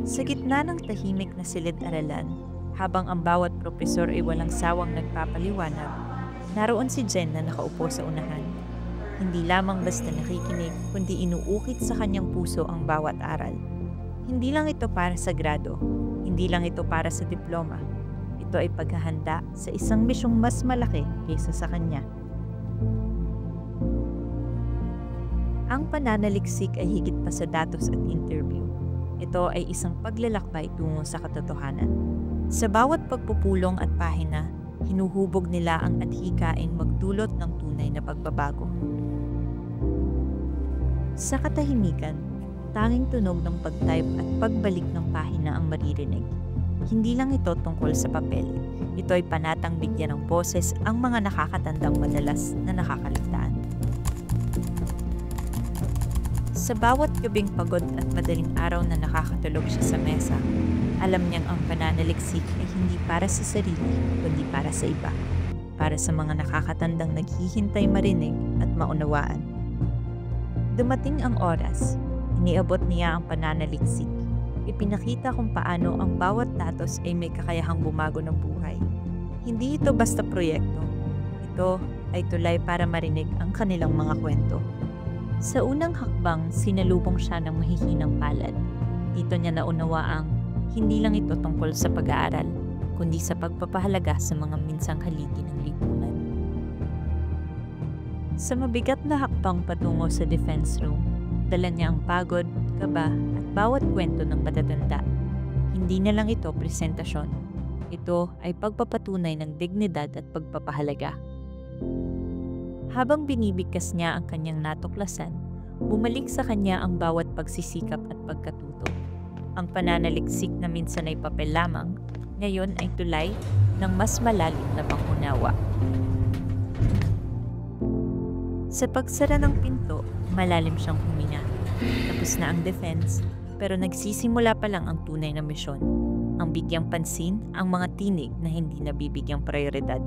Sa gitna ng tahimik na silid-aralan, habang ang bawat propesor ay walang sawang nagpapaliwanag, naroon si Jen na nakaupo sa unahan. Hindi lamang basta nakikinig, kundi inuukit sa kanyang puso ang bawat aral. Hindi lang ito para sa grado, hindi lang ito para sa diploma. Ito ay paghahanda sa isang misyong mas malaki kaysa sa kanya. Ang pananaliksik ay higit pa sa datos at interview. Ito ay isang paglalakbay tungo sa katotohanan. Sa bawat pagpupulong at pahina, hinuhubog nila ang adhikain magdulot ng tunay na pagbabago. Sa katahimikan, tanging tunog ng pag-type at pagbalik ng pahina ang maririnig. Hindi lang ito tungkol sa papel. Ito ay panatang bigyan ng boses ang mga nakakatandang madalas na nakakaligtaan. Sa bawat gabing pagod at madaling araw na nakakatulog siya sa mesa, alam niyang ang pananaliksik ay hindi para sa sarili, kundi para sa iba. Para sa mga nakakatandang naghihintay marinig at maunawaan. Dumating ang oras, iniabot niya ang pananaliksik. Ipinakita kung paano ang bawat datos ay may kakayahang bumago ng buhay. Hindi ito basta proyekto. Ito ay tulay para marinig ang kanilang mga kwento. Sa unang hakbang, sinalubong siya ng mahihinang palad. Dito niya naunawaang hindi lang ito tungkol sa pag-aaral, kundi sa pagpapahalaga sa mga minsang haligi ng lipunan. Sa mabigat na hakbang patungo sa defense room, dala niya ang pagod, kaba at bawat kwento ng matatanda. Hindi na lang ito presentasyon. Ito ay pagpapatunay ng dignidad at pagpapahalaga. Habang binibigkas niya ang kanyang natuklasan, bumalik sa kanya ang bawat pagsisikap at pagkatuto. Ang pananaliksik na minsan ay papel lamang, ngayon ay tulay ng mas malalim na pangunawa. Sa pagsara ng pinto, malalim siyang huminga. Tapos na ang defense, pero nagsisimula pa lang ang tunay na misyon. Ang bigyang pansin ang mga tinig na hindi nabibigyang prioridad.